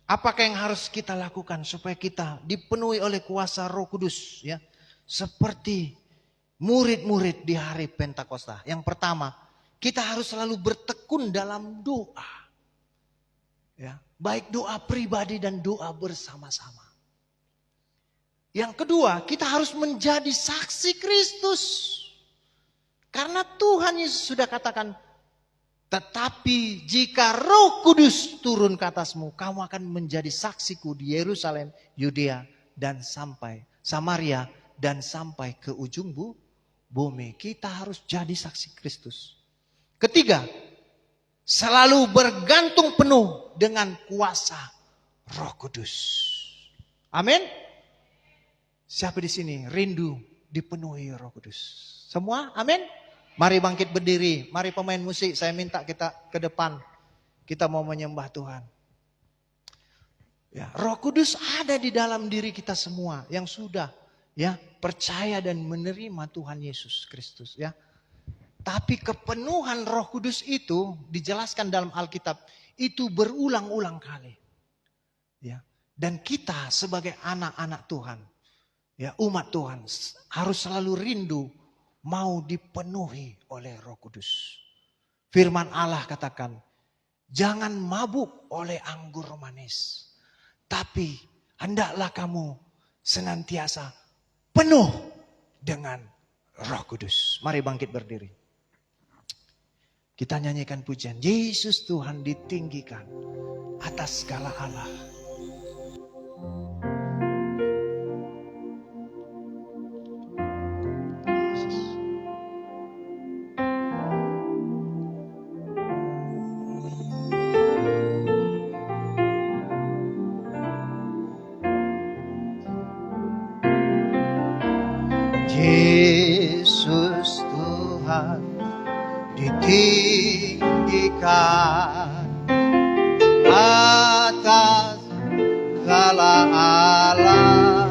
Apakah yang harus kita lakukan supaya kita dipenuhi oleh kuasa Roh Kudus? Ya. Seperti murid-murid di hari Pentakosta. Yang pertama, kita harus selalu bertekun dalam doa. Ya. Baik doa pribadi dan doa bersama-sama. Yang kedua, kita harus menjadi saksi Kristus. Karena Tuhan Yesus sudah katakan, tetapi jika Roh Kudus turun ke atasmu, kamu akan menjadi saksiku di Yerusalem, Yudea, dan sampai Samaria, dan sampai ke ujung bumi. Kita harus jadi saksi Kristus. Ketiga, selalu bergantung penuh dengan kuasa Roh Kudus. Amin. Siapa di sini rindu dipenuhi Roh Kudus? Semua? Amin. Mari bangkit berdiri. Mari pemain musik, saya minta kita ke depan. Kita mau menyembah Tuhan. Ya, Roh Kudus ada di dalam diri kita semua yang sudah ya percaya dan menerima Tuhan Yesus Kristus ya. Tapi kepenuhan Roh Kudus itu dijelaskan dalam Alkitab itu berulang-ulang kali. Ya. Dan kita sebagai anak-anak Tuhan, ya umat Tuhan harus selalu rindu mau dipenuhi oleh Roh Kudus. Firman Allah katakan, jangan mabuk oleh anggur manis, tapi hendaklah kamu senantiasa penuh dengan Roh Kudus. Mari bangkit berdiri. Kita nyanyikan pujian, Yesus Tuhan ditinggikan atas segala Allah. Yesus Tuhan ditinggikan atas segala Allah,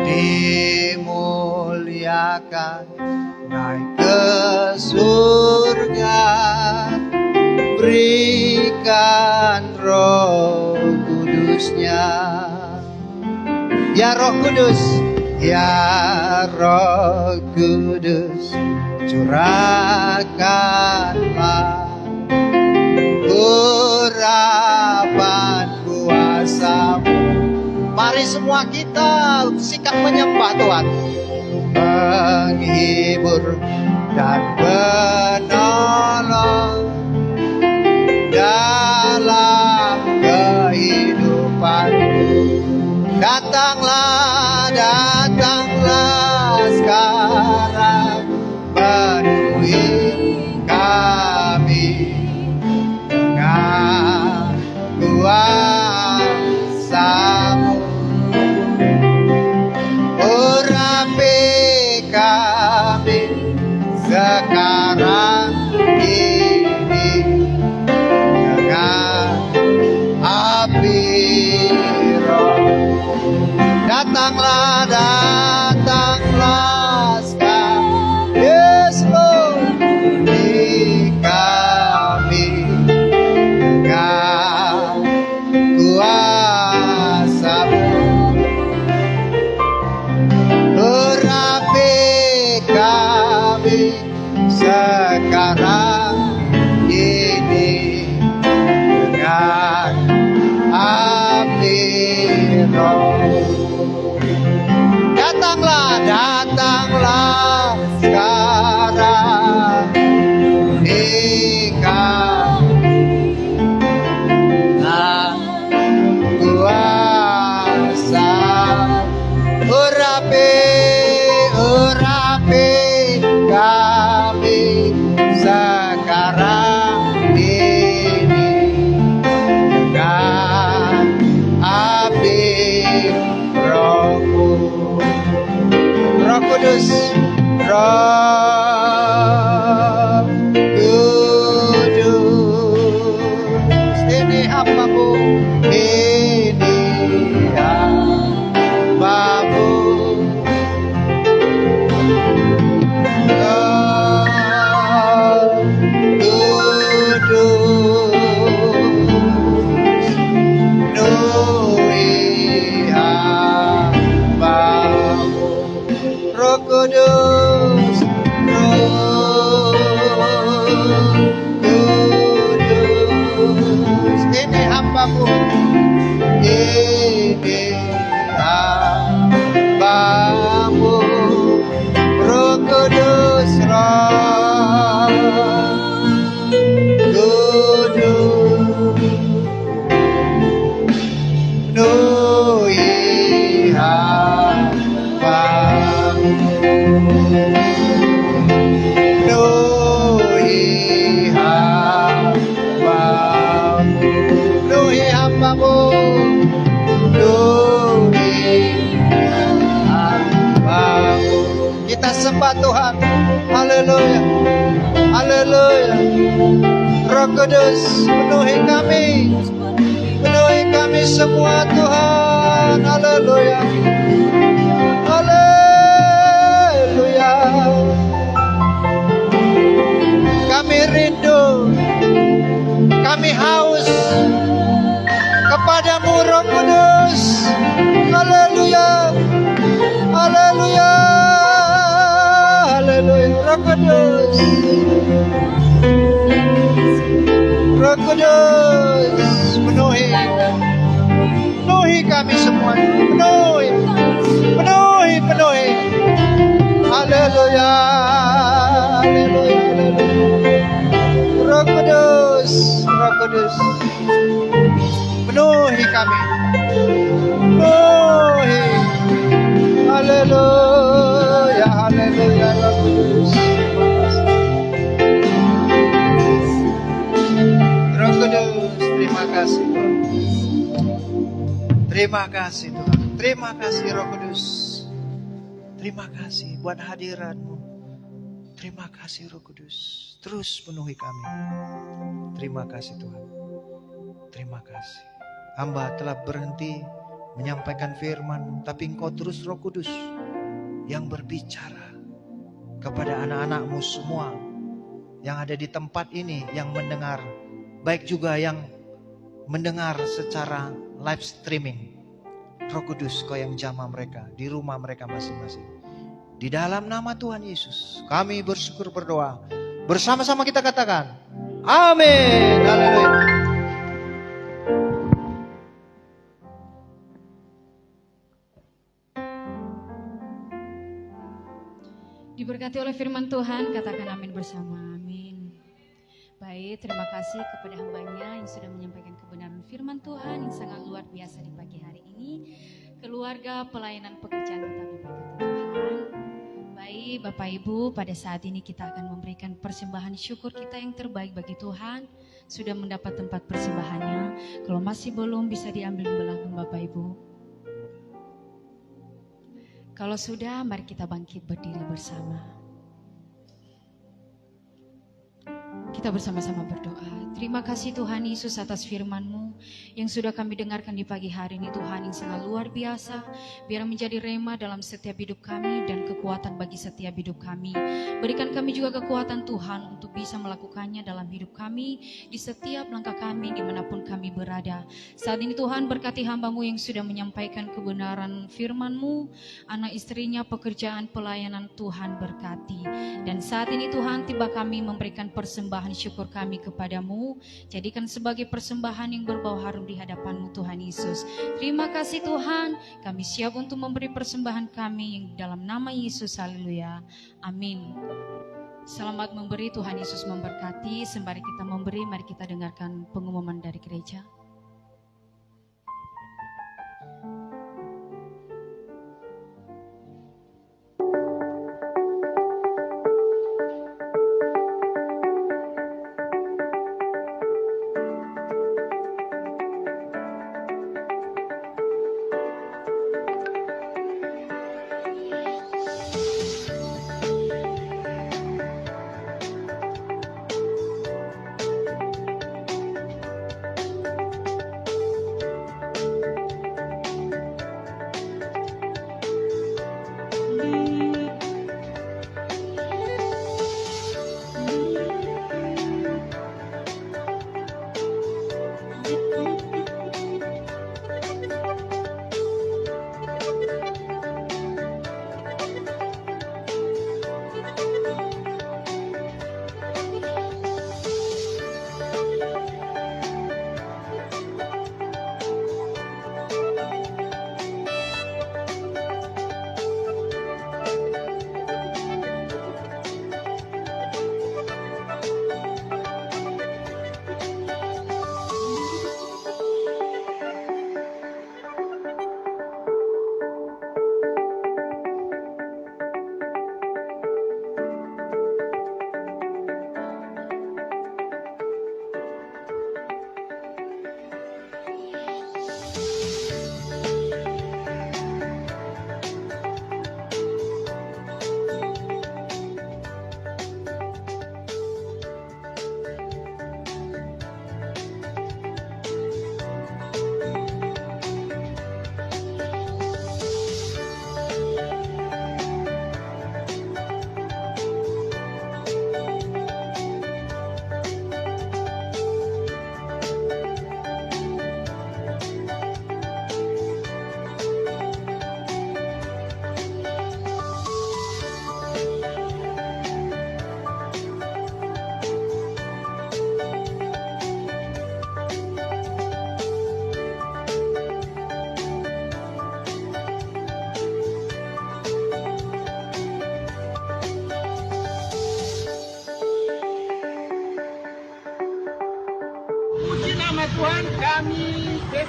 dimuliakan naik ke surga, berikan Roh Kudusnya. Ya Roh Kudus, ya Roh Kudus, curahkanlah urapan kuasa-Mu. Mari semua kita sikap menyembah Tuhan, menghibur dan menolong dalam kehidupanku. Datanglah, datanglah sekarang, penuhi kami dengan kuasa-Mu. Urapi kami sekarang ini dengan api Roh. Datanglah, datanglah sekarang, Yesus, penuhi kami dengan kuasa-Mu. Urapi kami sekarang ini dengan api Roh. Datanglah, datanglah sekarang, nikah kuasa. Urapi, urapi kami sekarang ini dengan api Roh-Mu. Roh Kudus, Roh Kudus, ini hambamu, ini hambamu. Roh Kudus, penuhi hambamu. Roh Kudus, Roh Kudus, ini hambamu, ini hambamu. Roh Kudus, Roh Kudus, penuhi hambamu. Penuhi hambamu, penuhi hambamu, penuhi sembah Tuhan. Haleluya. Haleluya. Roh Kudus penuhi kami semua Tuhan. Haleluya. Haleluya. Kami rindu, kami haus kepadamu Roh Kudus. Haleluya. Haleluya. Haleluya. Roh Kudus. Roh Kudus penuhi kami semua. Penuhi. Haleluya. Haleluya. Roh Kudus penuhi kami. Penuhi. Haleluya. Haleluya. Roh Kudus. Roh Kudus, terima kasih. Terima kasih Tuhan. Terima kasih Roh Kudus. Terima kasih buat hadirat-Mu. Terima kasih Roh Kudus. Terus penuhi kami. Terima kasih Tuhan. Terima kasih. Hamba telah berhenti menyampaikan firman-Mu, tapi Engkau terus Roh Kudus yang berbicara kepada anak-anak-Mu semua yang ada di tempat ini, yang mendengar, baik juga yang mendengar secara live streaming. Roh Kudus, Kau yang jamah mereka di rumah mereka masing-masing. Di dalam nama Tuhan Yesus kami bersyukur berdoa. Bersama-sama kita katakan amin. Haleluya. Diberkati oleh firman Tuhan, katakan amin bersama. Amin. Baik, terima kasih kepada hambanya yang sudah menyampaikan kebenaran firman Tuhan yang sangat luar biasa di pagi hari ini. Keluarga pelayanan pekerjaan tetap diberkati Tuhan. Baik, Bapak Ibu, pada saat ini kita akan memberikan persembahan syukur kita yang terbaik bagi Tuhan. Sudah mendapat tempat persembahannya. Kalau masih belum, bisa diambil di belakang Bapak Ibu. Kalau sudah, mari kita bangkit berdiri bersama. Kita bersama-sama berdoa. Terima kasih Tuhan Yesus atas firman-Mu yang sudah kami dengarkan di pagi hari ini Tuhan, yang sangat luar biasa. Biar menjadi rema dalam setiap hidup kami dan kekuatan bagi setiap hidup kami. Berikan kami juga kekuatan Tuhan untuk bisa melakukannya dalam hidup kami, di setiap langkah kami dimanapun kami berada. Saat ini Tuhan berkati hamba-Mu yang sudah menyampaikan kebenaran firman-Mu, anak istrinya, pekerjaan pelayanan Tuhan berkati. Dan saat ini Tuhan tiba kami memberikan persembahan syukur kami kepadamu, jadikan sebagai persembahan yang berbau harum di hadapan-Mu Tuhan Yesus. Terima kasih Tuhan, kami siap untuk memberi persembahan kami yang dalam nama Yesus. Haleluya, amin. Selamat memberi, Tuhan Yesus memberkati. Sembari kita memberi, mari kita dengarkan pengumuman dari gereja.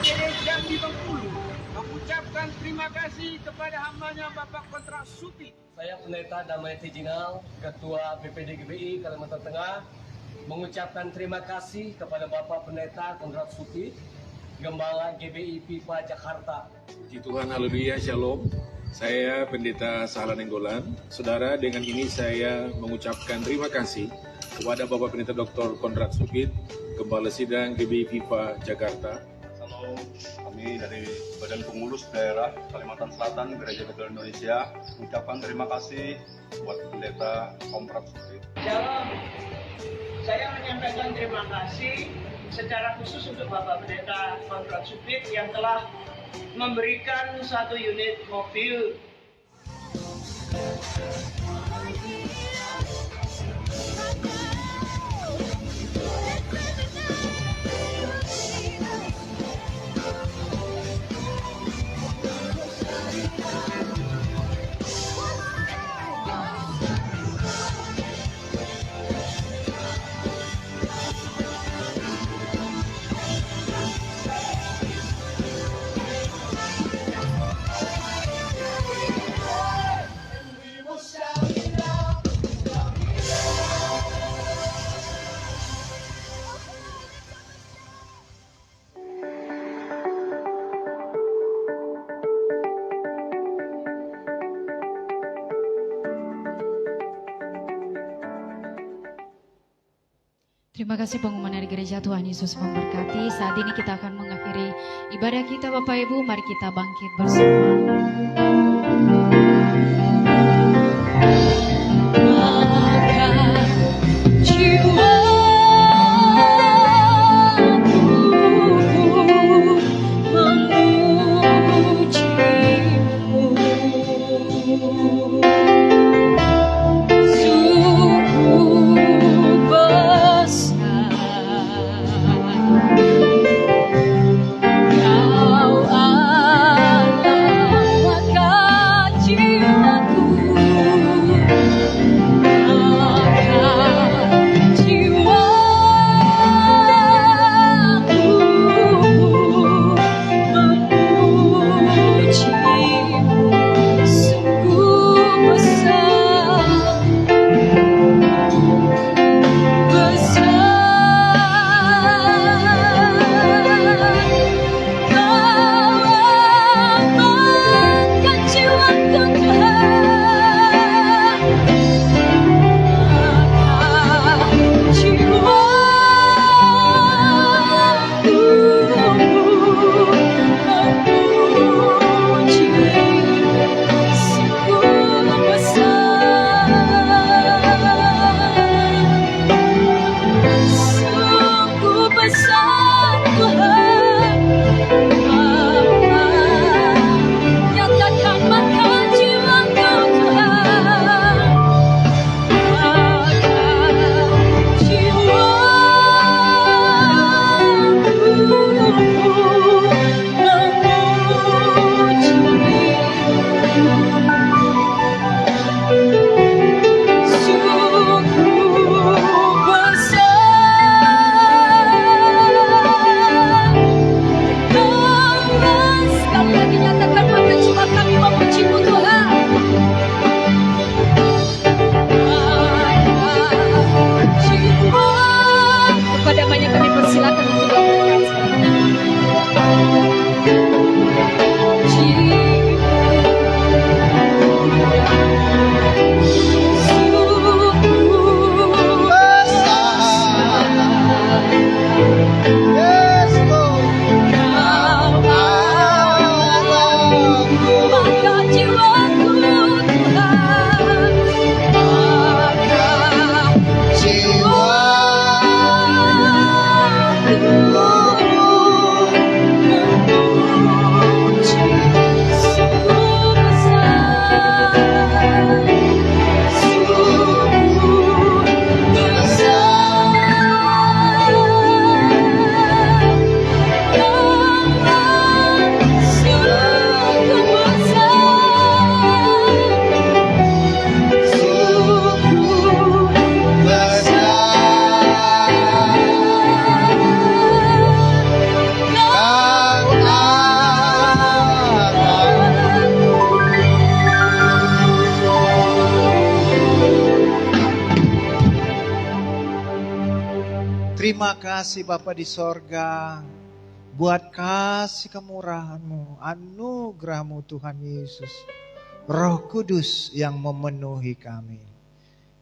DPD Jambi Bengkulu mengucapkan terima kasih kepada hambanya Bapak Kontrak Supi. Saya Pendeta Damai Tijinal, Ketua BPD GBI Kalimantan Tengah, mengucapkan terima kasih kepada Bapak Pendeta Kontrak Supi, Gembala GBI PIPA Jakarta. Puji Tuhan, haleluya, shalom. Saya Pendeta Sahlan Nenggolan. Saudara, dengan ini saya mengucapkan terima kasih kepada Bapak Pendeta Dr. Konrad Supit, Gembala Sidang GBI PIPA Jakarta. Halo, kami dari Badan Pengurus Daerah Kalimantan Selatan Gereja Betel Indonesia mengucapkan terima kasih buat Pendeta Konrad Supit. Shalom, saya menyampaikan terima kasih secara khusus untuk Bapak Pendeta Kontrak Supit yang telah memberikan 1 unit mobil. Terima kasih pengumuman dari gereja. Tuhan Yesus memberkati. Saat ini kita akan mengakhiri ibadah kita Bapak Ibu. Mari kita bangkit bersama. Maka jiwaku memujimu. Kau Allah, maka jiwaku Terima kasih Bapa di sorga, buat kasih kemurahan-Mu, anugerah-Mu Tuhan Yesus. Roh Kudus yang memenuhi kami,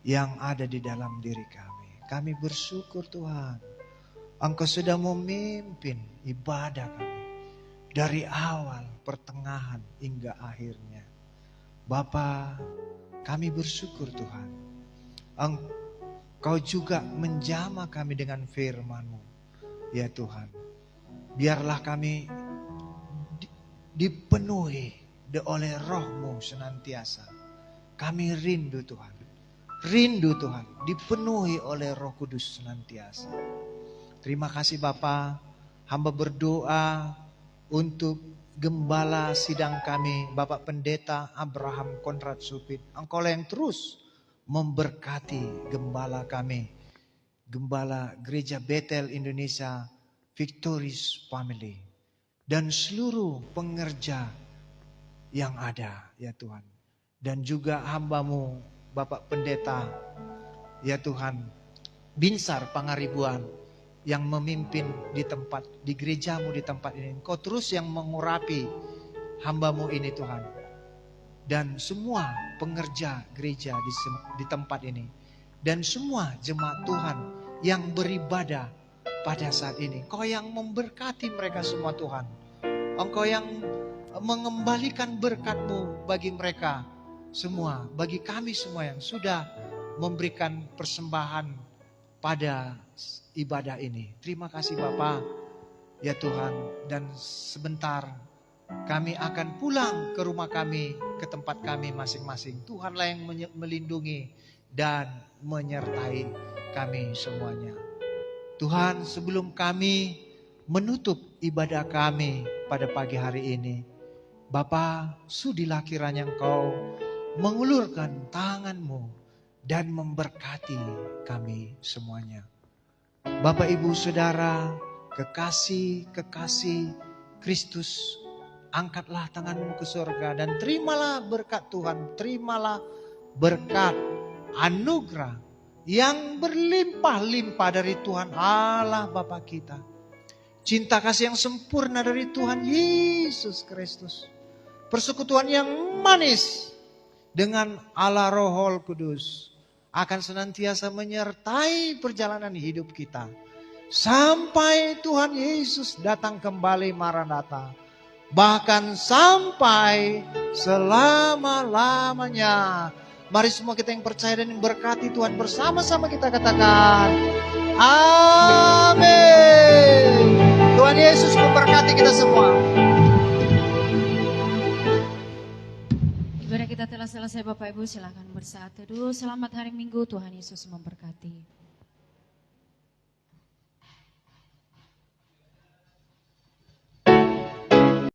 yang ada di dalam diri kami. Kami bersyukur Tuhan, Engkau sudah memimpin ibadah kami dari awal, pertengahan, hingga akhirnya. Bapa, kami bersyukur Tuhan, Engkau juga menjamah kami dengan firman-Mu. Ya Tuhan, biarlah kami dipenuhi oleh Roh-Mu senantiasa. Kami rindu Tuhan. Rindu Tuhan, dipenuhi oleh Roh Kudus senantiasa. Terima kasih Bapa, hamba berdoa untuk gembala sidang kami, Bapak Pendeta Abraham Konrad Supit. Engkaulah yang terus memberkati gembala kami, gembala Gereja Betel Indonesia Victoris Family, dan seluruh pengerja yang ada ya Tuhan. Dan juga hamba-Mu Bapak Pendeta ya Tuhan Binsar Pangaribuan yang memimpin di gereja-Mu di tempat ini. Engkau terus yang mengurapi hamba-Mu ini Tuhan. Dan semua pengerja gereja di tempat ini. Dan semua jemaat Tuhan yang beribadah pada saat ini. Engkau yang memberkati mereka semua Tuhan. Engkau yang mengembalikan berkat-Mu bagi mereka semua. Bagi kami semua yang sudah memberikan persembahan pada ibadah ini. Terima kasih Bapa ya Tuhan. Dan sebentar kami akan pulang ke rumah kami, ke tempat kami masing-masing. Tuhanlah yang melindungi dan menyertai kami semuanya. Tuhan, sebelum kami menutup ibadah kami pada pagi hari ini, Bapa, sudilah kiranya Engkau mengulurkan tangan-Mu dan memberkati kami semuanya. Bapak, Ibu, Saudara, kekasih Kristus, angkatlah tanganmu ke surga dan terimalah berkat Tuhan, terimalah berkat anugerah yang berlimpah-limpah dari Tuhan Allah Bapa kita. Cinta kasih yang sempurna dari Tuhan Yesus Kristus. Persekutuan yang manis dengan Allah Roh Kudus akan senantiasa menyertai perjalanan hidup kita. Sampai Tuhan Yesus datang kembali Maranatha. Bahkan sampai selama-lamanya. Mari semua kita yang percaya dan yang berkati Tuhan bersama-sama kita katakan amin. Tuhan Yesus memberkati kita semua. Ibadah kita telah selesai Bapak Ibu, silakan bersaat teduh. Selamat hari Minggu, Tuhan Yesus memberkati.